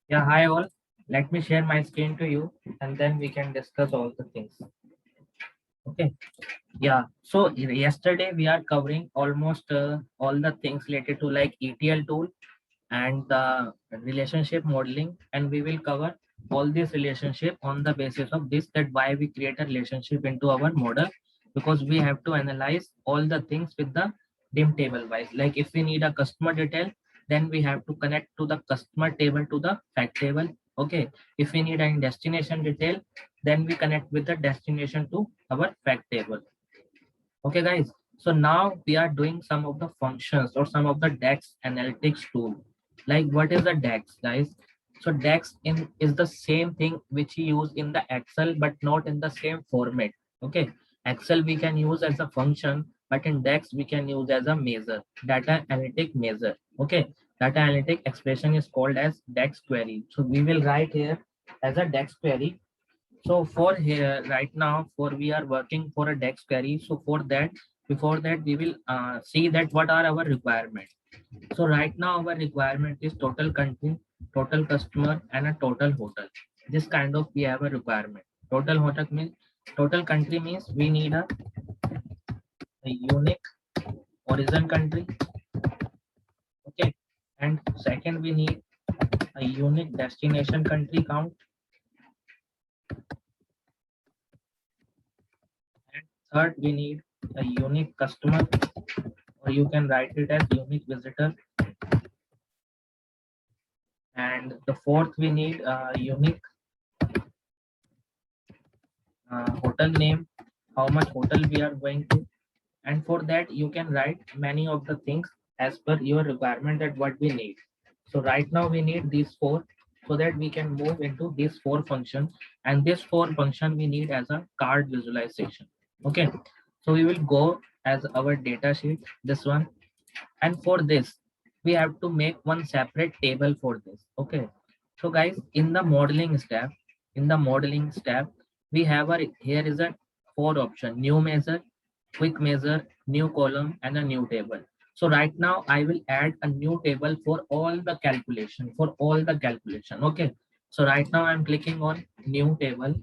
Yeah, hi all. Let me share my screen to you and then we can discuss all the things. Okay. Yeah. So yesterday we are covering almost all the things related to like ETL tool and the relationship modeling, and we will cover all this relationship on the basis of this, that why we create a relationship into our model, because we have to analyze all the things with the dim table wise. Like if we need a customer detail, then we have to connect to the customer table to the fact table. Okay. If we need a destination detail, then we connect with the destination to our fact table. Okay, guys. So now we are doing some of the functions or some of the DAX analytics tool. Like what is the DAX, guys? So DAX is the same thing which you use in the Excel, but not in the same format. Okay. Excel we can use as a function, but in DAX we can use as a measure, data analytic measure. Okay. Data analytic expression is called as DAX query. So we will write here as a DAX query. So for here right now, for we are working for a DEX query. So for that, before that, we will see that what are our requirements. So right now our requirement is total country, total customer, and a total hotel. This kind of we have a requirement. Total hotel means total country means we need a unique origin country. Okay, and second we need a unique destination country count, and third we need a unique customer, or you can write it as unique visitor. And the fourth we need a unique hotel name, how much hotel we are going to. And for that you can write many of the things as per your requirement that what we need. So right now we need these four, so that we can move into these four functions, and this four function we need as a card visualization. Okay. So we will go as our data sheet, this one. And for this we have to make one separate table for this. Okay. So guys, in the modeling step, we have a, here is a four option: new measure, quick measure, new column, and a new table. So right now I will add a new table for all the calculation, okay. So right now I'm clicking on new table.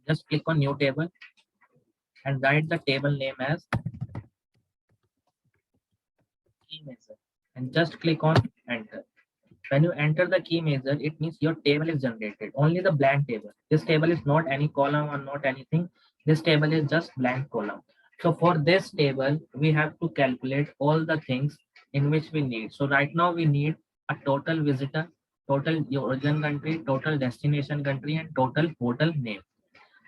Just click on new table and write the table name as key measure, and just click on enter. When you enter the key measure, it means your table is generated, only the blank table. This table is not any column or not anything. This table is just blank column. So for this table, we have to calculate all the things in which we need. So right now we need a total visitor, total origin country, total destination country, and total hotel name.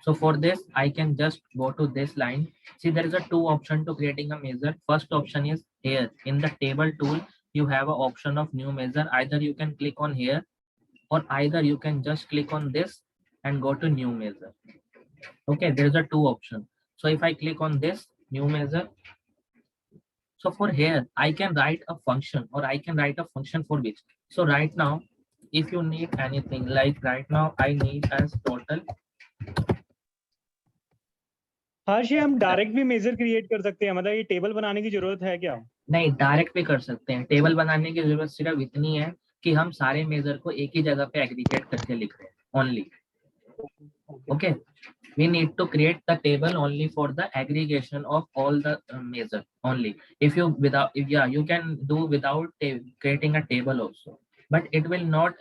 So for this, I can just go to this line. See, there is a two option to creating a measure. First option is here in the table tool. You have an option of new measure. Either you can click on here, or either you can just click on this and go to new measure. Okay, there is a two option. So if I click on this new measure, so for here, I can write a function, or I can write a function for which. So right now, if you need anything, like right now, I need as total. हर्ष, ये हम direct भी major create कर सकते हैं, मतलब ये table बनाने की जरूरत है क्या? नहीं, डायरेक्ट भी कर सकते हैं। टेबल बनाने की जरूरत सिर्फ इतनी है कि हम सारे मेजर को एक ही जगह पे एग्रीगेट करके लिख रहे हैं only. Okay, we need to create the table only for the aggregation of all the measure only. If you without, if, yeah, you can do without creating a table also, but it will not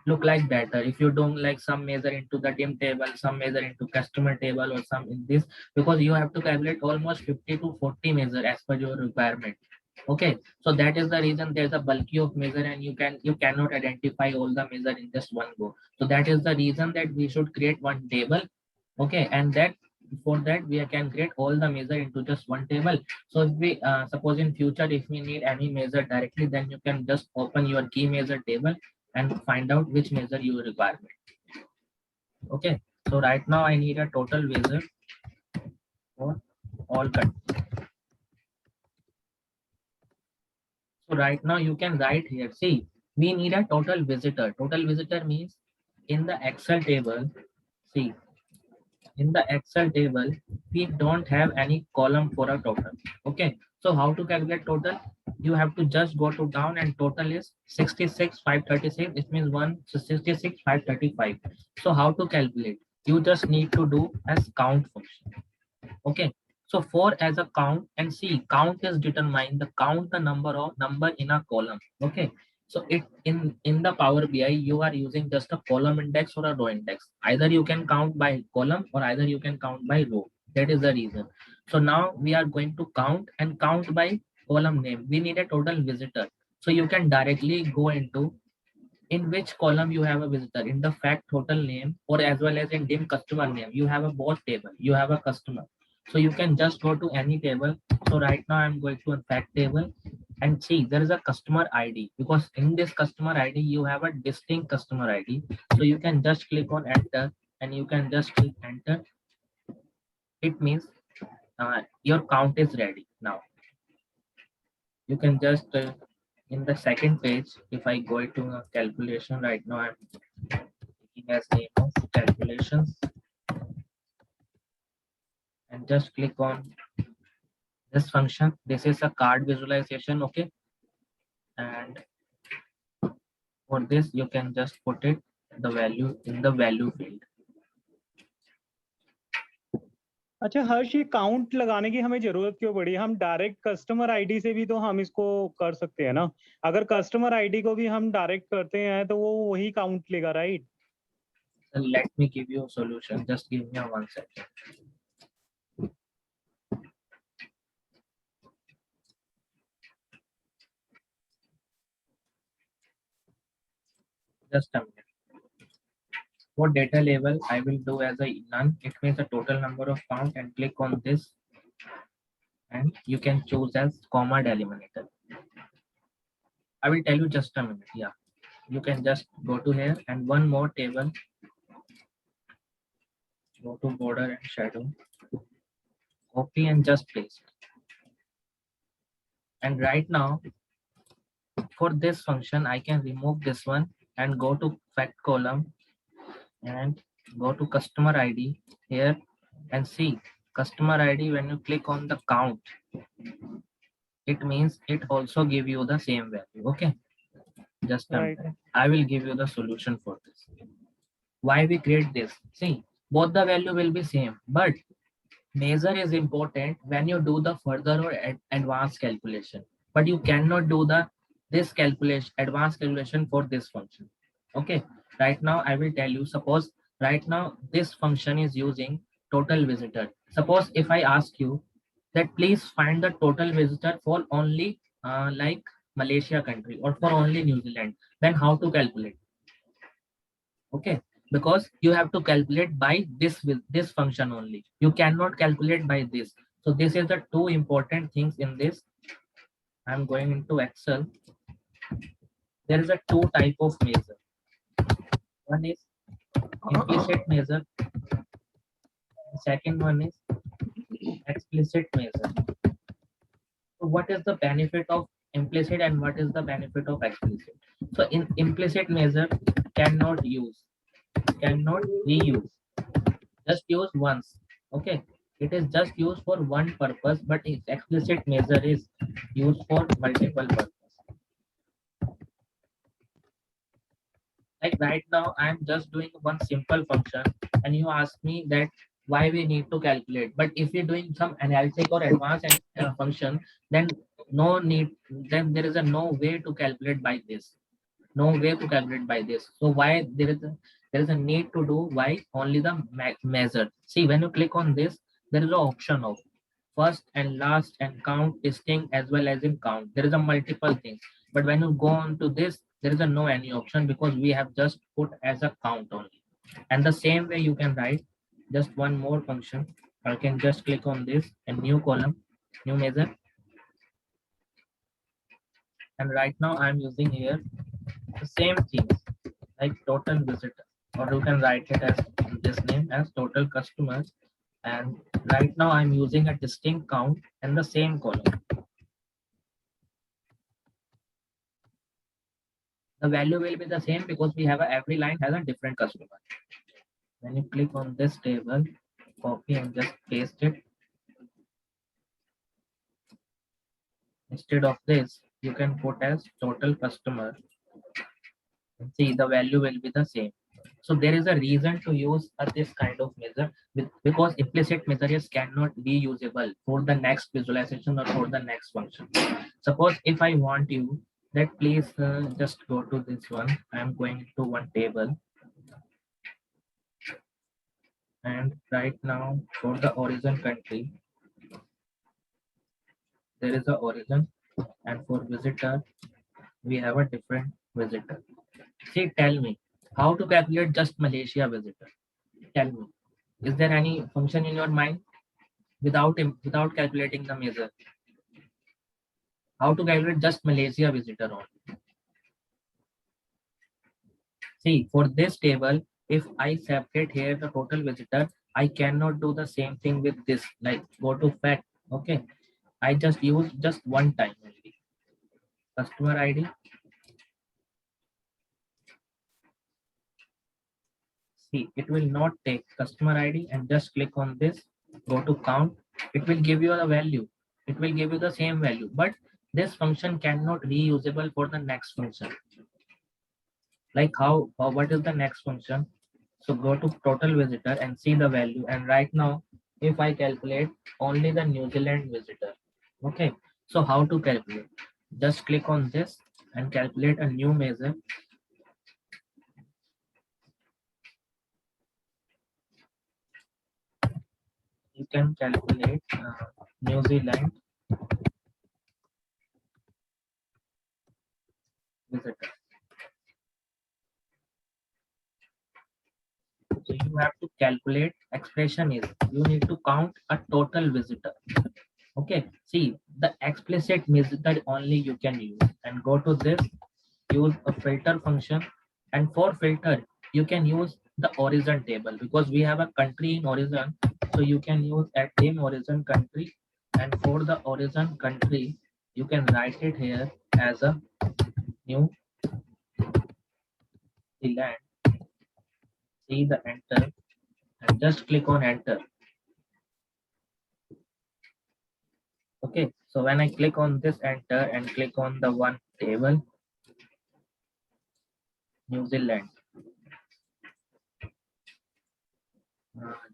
look like better if you don't like some measure into the dim table, some measure into customer table, or some in this, because you have to calculate almost 50 to 40 measure as per your requirement. Okay, so that is the reason there's a bulky of measure, and you cannot identify all the measure in just one go. So that is the reason that we should create one table. Okay, and that for that we can create all the measure into just one table. So if we suppose in future if we need any measure directly, then you can just open your key measure table and find out which measure you require. Okay, so right now I need a total measure for all countries. So right now you can write here, see, we need a total visitor. Total visitor means in the Excel table, see, in the Excel table, we don't have any column for a total. Okay, so how to calculate total? You have to just go to down, and total is 66,536. It means 166,535. So how to calculate? You just need to do as count function. Okay, so for as a count, and see, count is determined the count the number in a column. Okay, so it in the Power BI you are using just a column index or a row index. Either you can count by column or either you can count by row. That is the reason. So now we are going to count, and count by column name. We need a total visitor, so you can directly go into in which column you have a visitor, in the fact total name or as well as in dim customer name. You have a both table, you have a customer, so you can just go to any table. So right now I'm going to a fact table, and see there is a customer ID, because in this customer ID you have a distinct customer ID. So you can just click on enter, and you can just click enter. It means your count is ready. Now you can just in the second page, if I go to a calculation, right now I'm taking as name of calculations, and just click on this function. This is a card visualization. Okay, and for this you can just put it the value in the value field. अच्छा हर्ष, ये count लगाने की हमें जरूरत क्यों पड़ी? हम direct customer ID से भी तो हम इसको कर सकते हैं ना। अगर कस्टमर आईडी को भी हम डायरेक्ट करते हैं तो वो वही काउंट लेगा, right? So let me give you a solution. Just give me a 1 second. Just a minute. For data label, I will do as a none. It means the total number of count, and click on this, and you can choose as comma delimiter. I will tell you just a minute. Yeah, you can just go to here, and one more table. Go to border and shadow. Copy and just paste. And right now, for this function, I can remove this one and go to fact column and go to customer ID here, and see customer ID. When you click on the count, it means it also give you the same value. Okay, just a Right. minute. I will give you the solution for this. Why we create this? See, both the value will be same, but measure is important when you do the further or advanced calculation, but you cannot do the this calculation, advanced calculation for this function. Okay, right now I will tell you. Suppose right now this function is using total visitor. Suppose if I ask you that please find the total visitor for only like Malaysia country or for only New Zealand, then how to calculate? Okay, because you have to calculate by this with this function only. You cannot calculate by this. So this is the two important things in this. I'm going into Excel. There is a two type of measure. One is implicit measure. Second one is explicit measure. So what is the benefit of implicit and what is the benefit of explicit? So in implicit measure cannot reuse, just use once. Okay, it is just used for one purpose, but its explicit measure is used for multiple purpose. Like right now I'm just doing one simple function, and you ask me that why we need to calculate. But if you're doing some analytic or advanced function, then no need, then there is a no way to calculate by this. No way to calculate by this. So why there is a need to do why only the measure. See, when you click on this, there is an option of first and last and count, distinct as well as in count. There is a multiple things. But when you go on to this, there is a no any option, because we have just put as a count only. And the same way you can write just one more function. I can just click on this and new column, new measure. And right now I'm using here the same things like total visitor, or you can write it as this name as total customers. And right now I'm using a distinct count and the same column. The value will be the same because we have every line has a different customer. When you click on this table, copy and just paste it. Instead of this, you can put as total customer. See, the value will be the same. So there is a reason to use this kind of measure because implicit measures cannot be usable for the next visualization or for the next function. Suppose if I want you that please just go to this one. I am going to one table, and right now for the origin country, there is a origin, and for visitor, we have a different visitor. See, tell me how to calculate just Malaysia visitor. Tell me, is there any function in your mind without calculating the measure? How to calculate just Malaysia visitor only? See, for this table, if I separate here the total visitor, I cannot do the same thing with this, like go to fact. Okay, I just use just one time only. Customer ID. See, it will not take customer ID and just click on this, go to count. It will give you a value. It will give you the same value, but this function cannot reusable for the next function. Like how what is the next function? So go to total visitor and see the value. And right now, if I calculate only the New Zealand visitor, okay. So how to calculate? Just click on this and calculate a new measure. You can calculate New Zealand visitor. So you have to calculate expression is you need to count a total visitor. Okay, see the explicit method only you can use, and go to this, use a filter function, and for filter you can use the origin table because we have a country in origin, so you can use at name origin country, and for the origin country you can write it here as a New Zealand. See the enter and just click on enter. Okay, so when I click on this enter and click on the one table, New Zealand.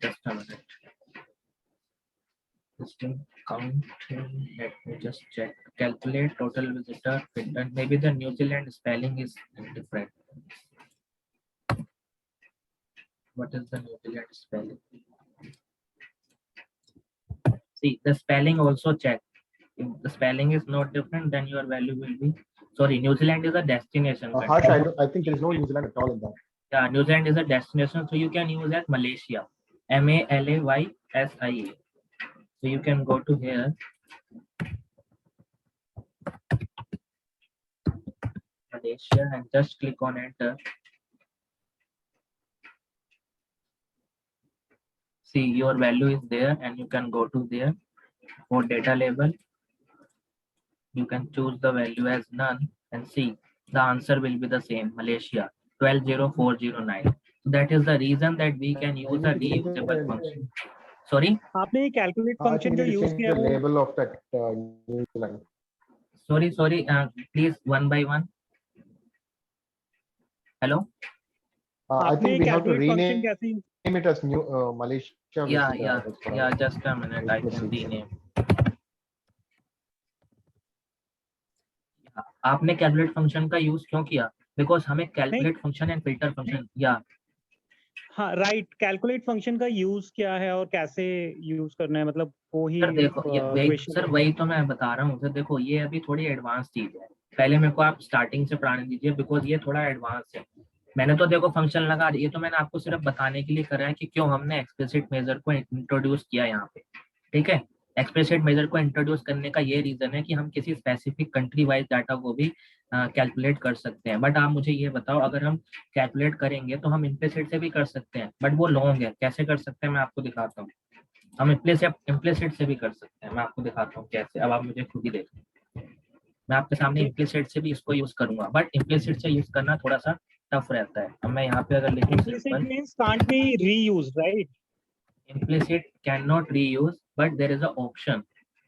Just a minute. System count. Let me just check. Calculate total visitor. Filter. Maybe the New Zealand spelling is different. What is the New Zealand spelling? See, the spelling also check. If the spelling is not different, then your value will be. Sorry, New Zealand is a destination. Harsh, I think there is no New Zealand at all in that. Yeah, New Zealand is a destination, so you can use as Malaysia. Malaysia. So you can go to here. Malaysia and just click on enter. See, your value is there and you can go to there. For data label, you can choose the value as none and see the answer will be the same, Malaysia 120409. So that is the reason that we can use a reusable function. Sorry? आपने ये calculate I function think जो we use need to change किया the वो label of that New Zealand. Sorry, please one by one. Hello? I आपने think we have to calculate function rename कैसे it as New Malaysia. Yeah, just a minute, I can rename. आपने calculate function का use क्यों किया? Because हमें calculate function and filter function या हाँ right calculate function का यूज क्या है और कैसे यूज करना है मतलब वो ही सर देखो question सर वही तो मैं बता रहा हूँ सर। देखो ये अभी थोड़ी एडवांस चीज है, पहले मेरे को आप स्टार्टिंग से पढ़ाने दीजिए बिकॉज ये थोड़ा एडवांस है। मैंने तो देखो फंक्शन लगा दिए, तो मैंने आपको सिर्फ बताने के लिए करा है कि क्यों हमने एक्सप्लिसिट मेजर को इंट्रोड्यूस किया यहाँ पे। ठीक है, एक्सप्लिसिट मेजर को इंट्रोड्यूस करने का ये रीजन है कि हम किसी स्पेसिफिक कंट्री वाइज डाटा को भी कैलकुलेट कर सकते हैं। बट आप मुझे ये बताओ, अगर हम कैलकुलेट करेंगे तो हम इम्प्लिसिट से भी कर सकते हैं, बट वो लॉन्ग है। कैसे कर सकते हैं मैं आपको दिखाता हूँ। हम इम्प्लिसिट से भी कर सकते हैं, मैं आपको दिखाता हूँ कैसे। अब आप मुझे खुद ही देखो, मैं आपके सामने इम्प्लिसिट से भी इसको यूज करूंगा, बट इम्प्लिसिट से यूज करना थोड़ा सा टफ रहता है। अब मैं यहाँ पे अगर लिखूं implicit means can't be reused right Implicit cannot reuse, but there is an option.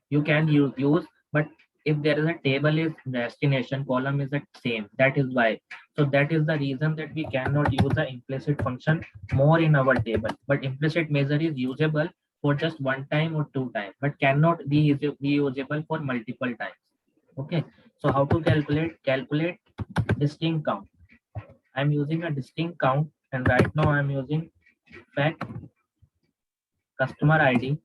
You can use, but if there is a table is destination, column is the same. That is why. So that is the reason that we cannot use the implicit function more in our table. But implicit measure is usable for just one time or two times, but cannot be usable for multiple times. Okay. So how to calculate distinct count? I'm using a distinct count, and right now I'm using fact customer ID.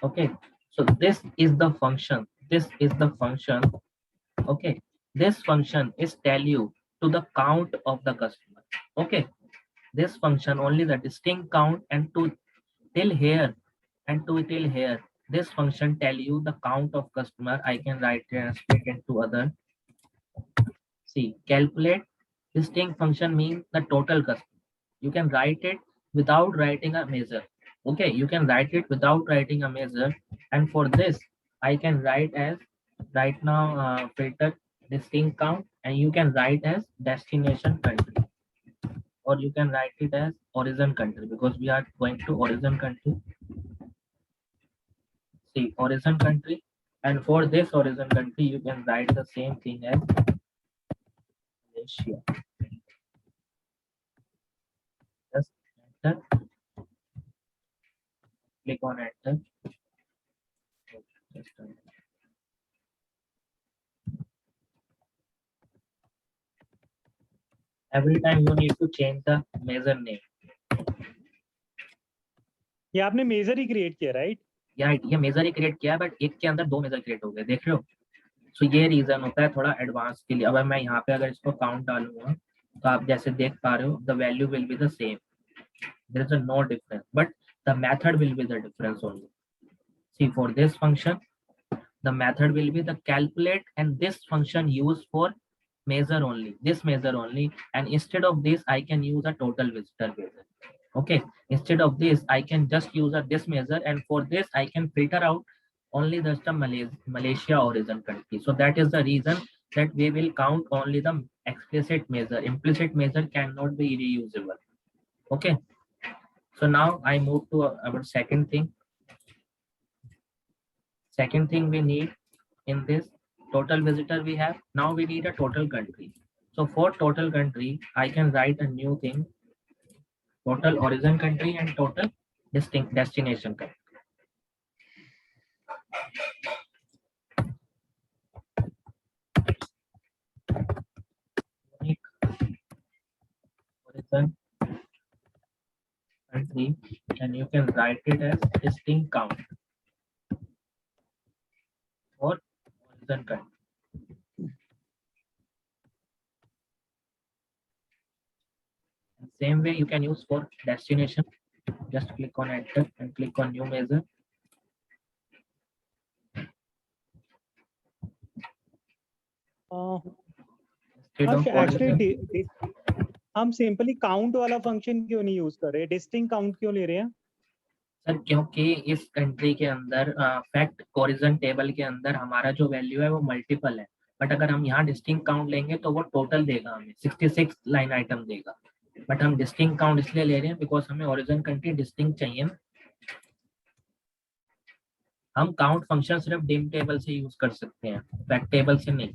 Okay, so this is the function. This is the function. Okay, this function is tell you to the count of the customer. Okay, this function only the distinct count and to till here and to till here. This function tell you the count of customer. I can write here and split into other. See, calculate distinct function means the total customer. You can write it without writing a measure. Okay, you can write it without writing a measure. And for this, I can write as right now filter distinct count, and you can write as destination country, or you can write it as origin country because we are going to origin country. See, origin country, and for this origin country, you can write the same thing as Malaysia. Just enter, click on enter. Just enter. Every time you need to change the measure name. ये आपने major ही create किया right? या ये major ही create किया, but एक के अंदर दो मेजर क्रिएट हो गए, देख रहे हो? सो ये रीजन होता है थोड़ा एडवांस के लिए. अब मैं यहाँ पे अगर इसको काउंट डालूंगा तो आप जैसे देख पा रहे हो, the value will be the same, there is no difference, but the method will be the difference only. See, for this function the method will be the calculate, and this function used for measure only, this measure only, and instead of this I can use a total visitor measure. Okay, instead of this I can just use a this measure, and for this I can filter out only just the Malaysia origin country. So that is the reason that we will count only the explicit measure. Implicit measure cannot be reusable. Okay, so now I move to our second thing. Second thing we need in this total visitor we have, now we need a total country. So for total country, I can write a new thing, total origin country and total distinct destination country. Unique origin country, and you can write it as distinct count for origin country. And same way you can use for destination. Just click on enter and click on new measure. Instead of origin, actually हम simply count वाला function क्यों नहीं use कर रहे? Distinct count क्यों ले रहे हैं? सर क्योंकि इस कंट्री के अंदर फैक्ट ओरिजिन टेबल के अंदर हमारा जो वैल्यू है वो मल्टीपल है, बट अगर हम यहाँ डिस्टिंक्ट काउंट लेंगे तो वो टोटल देगा, हमें 66 लाइन आइटम देगा. बट हम डिस्टिंक्ट काउंट इसलिए ले रहे हैं बिकॉज हमें ओरिजिन कंट्री डिस्टिंक्ट चाहिए. हम काउंट फंक्शन सिर्फ डिम टेबल से यूज कर सकते हैं, फैक्ट टेबल से नहीं.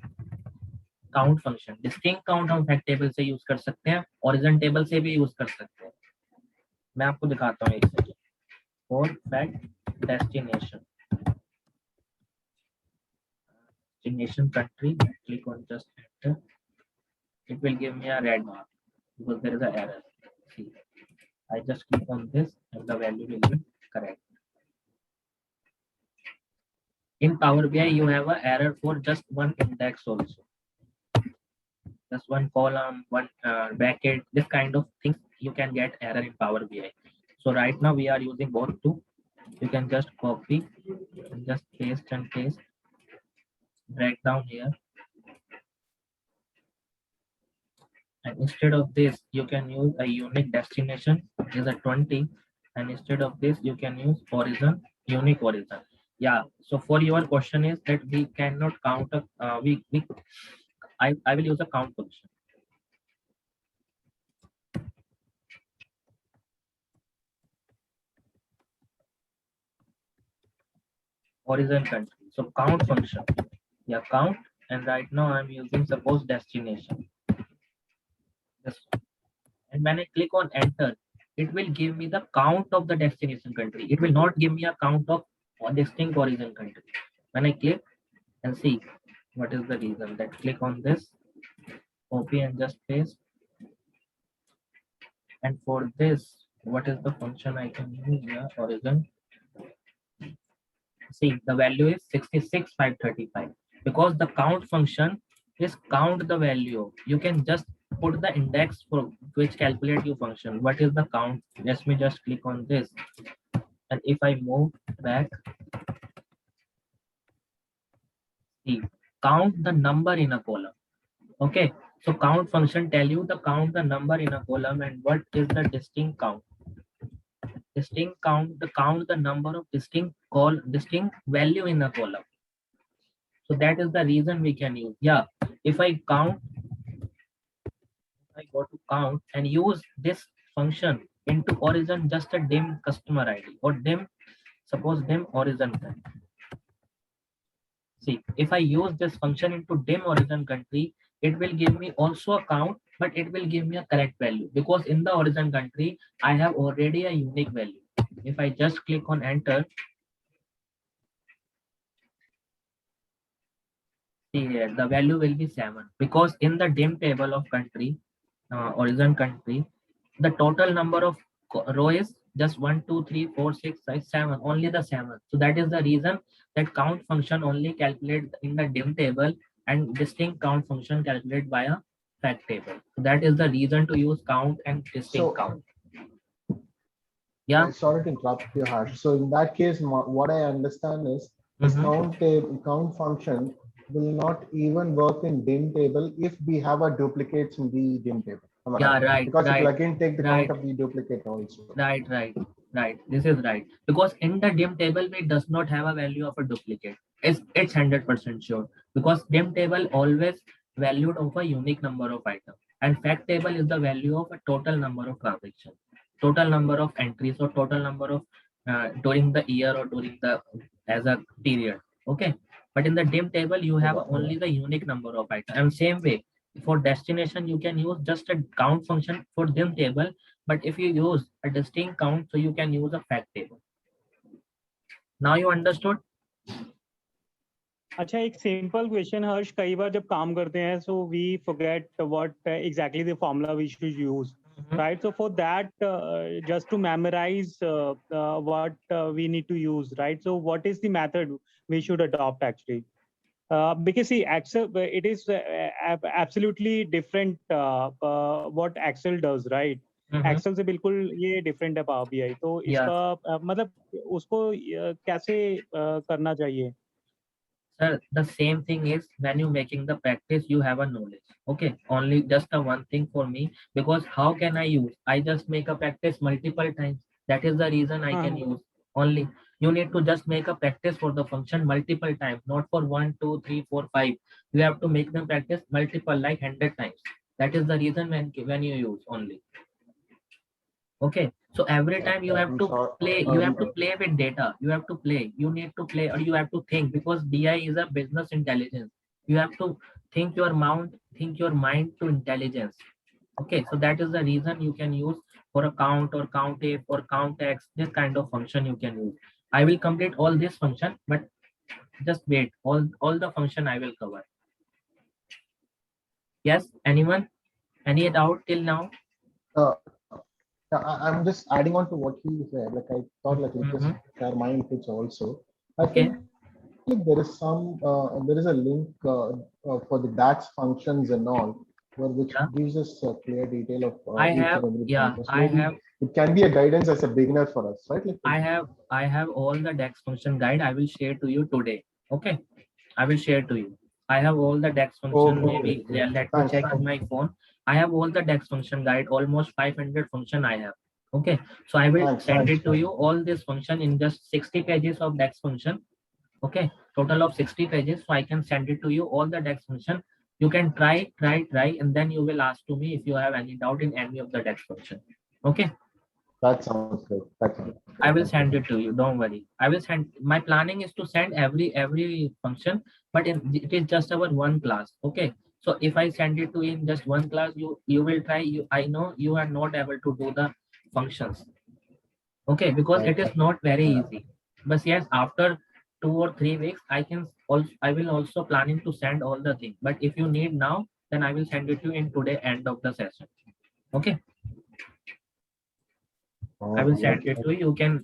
काउंट फंक्शन डिस्टिंक्ट काउंट हम फैक्ट टेबल से यूज कर सकते हैं, ओरिजिन टेबल से भी यूज कर सकते हैं. मैं आपको दिखाता हूँ एक second. For fact destination country, click on just enter. It will give me a red mark because there is an error. See, I just click on this and the value will be correct. In Power BI, you have an error for just one index also. Just one column, one bracket, this kind of things you can get error in Power BI. So right now we are using both two. You can just copy and just paste and paste, drag down here. And instead of this, you can use a unique destination is a 20. And instead of this, you can use origin, unique origin. Yeah. So for your question is that we cannot count a, I will use a count function. origin country. So count function. Yeah, count. And right now I'm using suppose destination. This one. And when I click on enter, it will give me the count of the destination country. It will not give me a count of a distinct origin country. When I click and see what is the reason, that click on this, copy and just paste. And for this, what is the function I can use here? Origin. See, the value is 66,535 because the count function is count the value. You can just put the index for which calculate your function. What is the count? Let me just click on this. And if I move back, see, count the number in a column. Okay, so count function tell you the count the number in a column and what is the distinct count. Distinct count the number of distinct value in a column. So that is the reason we can use. Yeah, if I go to count and use this function into origin, just a dim customer ID or dim, suppose dim origin country. See, if I use this function into dim origin country, it will give me also a count, but it will give me a correct value because in the origin country, I have already a unique value. If I just click on enter, see here, the value will be 7 because in the dim table of country, origin country, the total number of row is just 1, 2, 3, 4, 6, 5, 7, only the 7. So that is the reason that count function only calculate in the dim table and distinct count function calculate by a fact table. So that is the reason to use count and distinct So- count. Yeah. Sorry to interrupt you, Harsh. So in that case, what I understand is this count function will not even work in dim table if we have a duplicates in the dim table. Am I Yeah, right, Because it will right, again take the right. count of the duplicate also. Right. This is right. Because in the dim table, it does not have a value of a duplicate. It's 100% sure. Because dim table always valued of a unique number of items. And fact table is the value of a total number of transactions, total number of entries, or total number of during the year or during the as a period. Okay. But in the dim table, you have only the unique number of items. And same way, for destination, you can use just a count function for dim table. But if you use a distinct count, so you can use a fact table. Now you understood? अच्छा, एक simple question हर्ष, कई बार जब काम करते हैं so we forget what exactly the formula we should use, right? So for that, just to memorize what we need to use, right? So what is the method we should adopt actually? Because see, Excel, it is absolutely different what Excel does, right? Excel से बिल्कुल ये different है Power BI. तो इसका मतलब उसको कैसे करना चाहिए? Sir, the same thing is when you making the practice, you have a knowledge. Okay, only just a one thing for me, because how can I use? I just make a practice multiple times. That is the reason I can use only. You need to just make a practice for the function multiple times, not for 1, 2, 3, 4, 5. You have to make them practice multiple, like 100 times. That is the reason when you use only. Okay, so every time you have to play, you have to play with data. You have to play. You need to play, or you have to think, because BI is a business intelligence. You have to think your mind to intelligence. Okay, so that is the reason you can use for a count or count if or count x, this kind of function you can use. I will complete all this function, but just wait. All the function I will cover. Yes, anyone? Any doubt till now? I'm just adding on to what he said. Like I thought, like just share my inputs also. I think there is a link for the DAX functions and all, which gives us a clear detail of it can be a guidance as a beginner for us, right? Like, I have all the DAX function guide. I will share to you today. Okay, I will share to you. I have all the DAX function. Maybe let me check on my phone. I have all the DAX function guide, almost 500 function I have. Okay, so I will send it to you, all this function in just 60 pages of DAX function. Okay, total of 60 pages. So I can send it to you, all the DAX function. You can try, and then you will ask to me if you have any doubt in any of the DAX function. Okay. That sounds good. That's good. I will send it to you. Don't worry. I will send. My planning is to send every function, but it is just our one class. Okay. So if I send it to in just one class, you will try. I know you are not able to do the functions. Okay, because it is not very easy. But yes, after 2 or 3 weeks, I will also planning to send all the things. But if you need now, then I will send it to you in today end of the session. Okay. I will send it to you. You can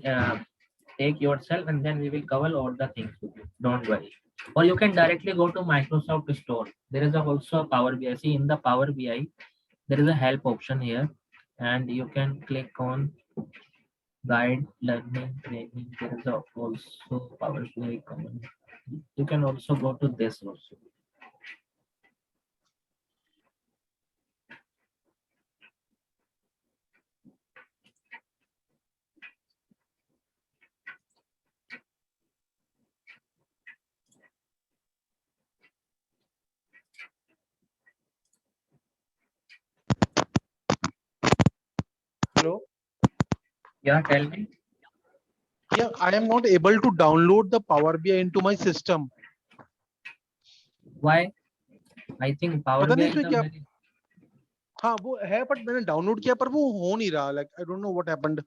take yourself and then we will cover all the things with you. Don't worry. Or you can directly go to Microsoft Store. There is also a Power BI. See, in the Power BI, there is a help option here, and you can click on guide, learning, training. There is also Power BI common. You can also go to this also. Hello. Yeah, tell me. Yeah, I am not able to download the Power BI into my system. Why? I think Power पता BI नहीं is इसमें a क्या very हाँ वो है but मैंने download किया पर वो हो नहीं रहा like I don't know what happened.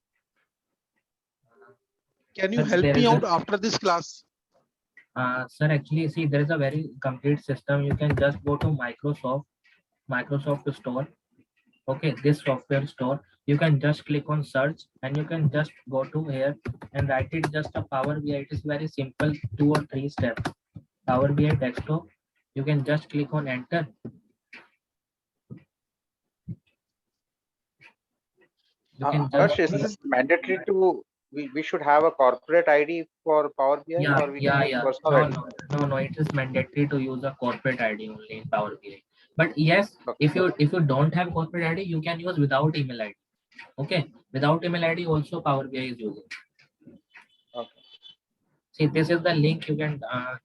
Can you Sir, help there me is out after this class? sir, actually, see, there is a very complete system. You can just go to Microsoft Store. Okay, this software store. You can just click on search and you can just go to here and write it just a Power BI. It is very simple, 2 or 3 steps. Power BI desktop. You can just click on enter. You can just Harsh, is this mandatory to we should have a corporate ID for Power BI yeah, or we can use personal No, ID? no. It is mandatory to use a corporate ID only in Power BI. But yes, Okay. if you don't have corporate ID, you can use without email ID. Okay, without email ID also Power BI is using. Okay. See, this is the link you can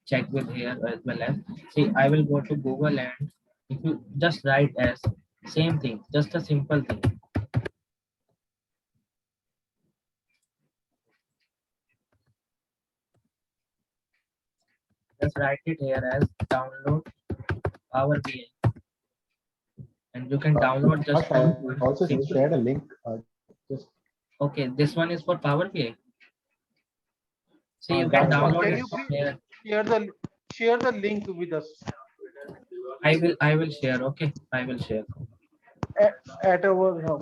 check with here as well as. See, I will go to Google and if you just write as same thing, just a simple thing. Just write it here as download Power BI. And you can download just I one also simple. shared a link. Just Okay, this one is for Power BI. See, you that can one. download Can it you from please here. share the link with us I will share. Okay, I will share. at our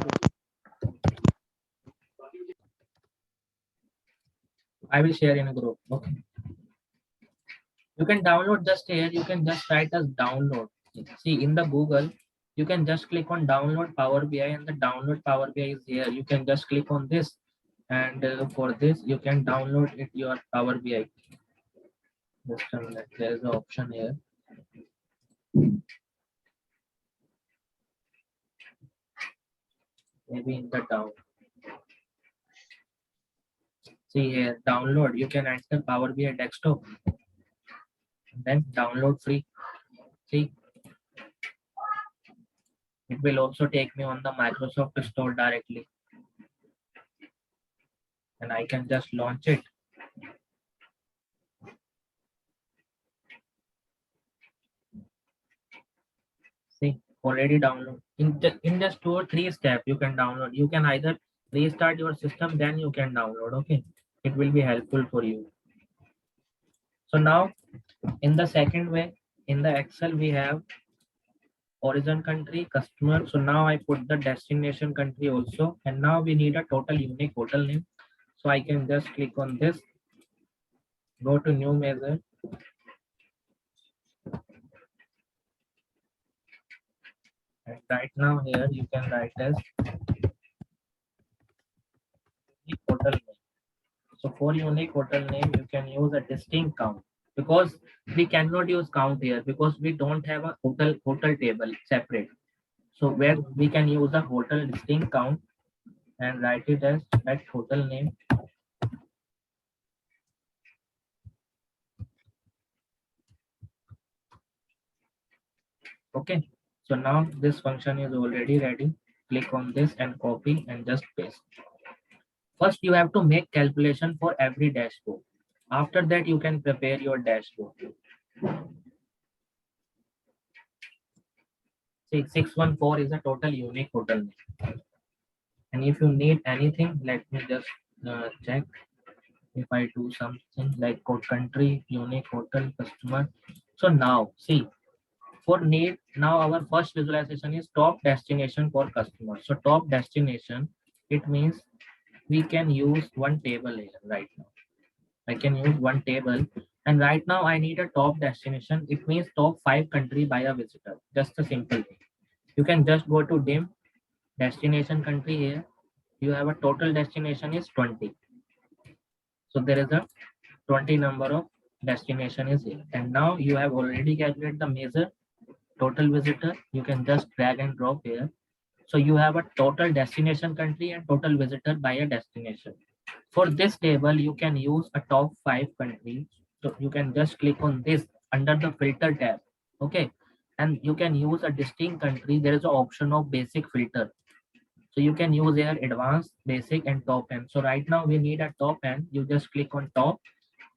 I will share in a group. Okay. You can download just here. You can just write as download. See, in the Google, you can just click on download Power BI and the download Power BI is here. You can just click on this and for this you can download it your Power BI. Just a minute. There is an option here. Maybe in the down. See here, download. You can enter Power BI desktop. Then download free. See, it will also take me on the Microsoft Store directly. And I can just launch it. See, already download. In just 2 or 3 steps, you can download. You can either restart your system, then you can download. Okay, it will be helpful for you. So now, in the second way, in the Excel, we have origin country, customer. So now I put the destination country also, and now we need a total unique hotel name. So I can just click on this, go to new measure. And right now here you can write as unique hotel name. So for unique hotel name, you can use a distinct count because we cannot use count here because we don't have a hotel table separate. So where we can use a hotel distinct count and write it as that hotel name. Okay. So now this function is already ready. Click on this and copy and just paste. First, you have to make calculation for every dashboard. After that, you can prepare your dashboard. 614 is a total unique hotel name. And if you need anything, let me just check. If I do something like code country, unique hotel, customer. So now, see, for need, now our first visualization is top destination for customer. So top destination, it means we can use one table here right now. I can use one table, and right now I need a top destination. It means top 5 country by a visitor. Just a simple thing. You can just go to dim destination country here. You have a total destination is 20. So there is a 20 number of destination is here. And now you have already calculated the measure total visitor. You can just drag and drop here. So you have a total destination country and total visitor by a destination. For this table, you can use a top 5 countries. So you can just click on this under the filter tab. Okay. And you can use a distinct country. There is an option of basic filter. So you can use here advanced, basic, and top end. So right now we need a top end. You just click on top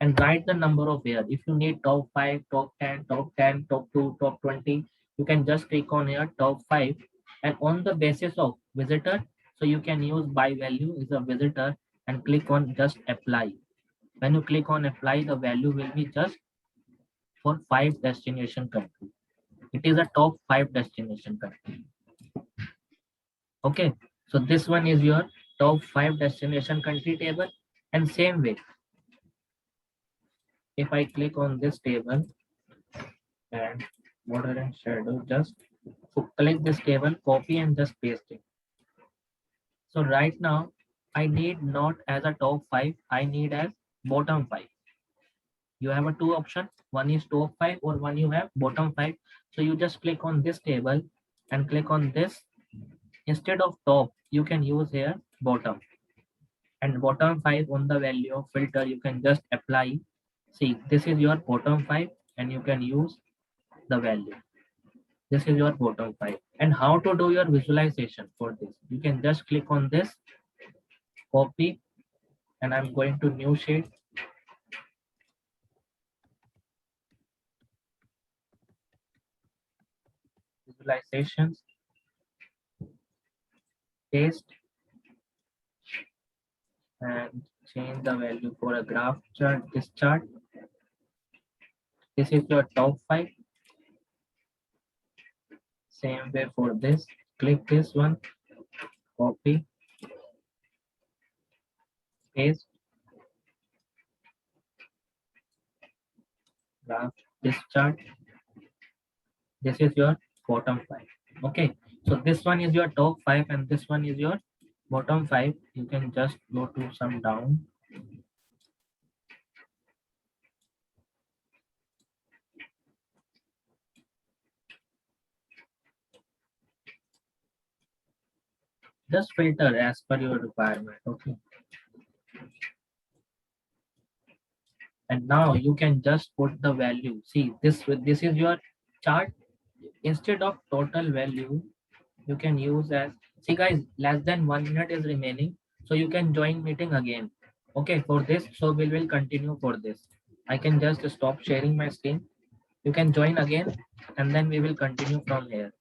and write the number of here. If you need top 5, top 10, top 10, top 2, top 20, you can just click on here top 5. And on the basis of visitor, so you can use by value is a visitor and click on just apply. When you click on apply, the value will be just for 5 destination country. It is a top 5 destination country. Okay, so this one is your top 5 destination country table. And same way, if I click on this table and border and shadow, just click this table, copy and just paste it. So right now I need not as a top 5, I need as bottom 5. You have a 2 option, one is top 5 or one you have bottom 5. So you just click on this table and click on this. Instead of top, you can use here bottom. And bottom 5 on the value of filter, you can just apply. See, this is your bottom 5 and you can use the value. This is your bottom 5. And how to do your visualization for this? You can just click on this, copy, and I'm going to new sheet. Visualizations, paste, and change the value for a graph chart, this chart. This is your top 5. Same way for this, click this one, copy, paste, graph, this chart. This is your bottom 5. Okay, so this one is your top 5 and this one is your bottom 5. You can just go to some down. Just filter as per your requirement. Okay. And now you can just put the value. See, this is your chart. Instead of total value, you can use as, see guys, less than 1 minute is remaining. So you can join meeting again. Okay, for this, so we will continue for this. I can just stop sharing my screen. You can join again and then we will continue from here.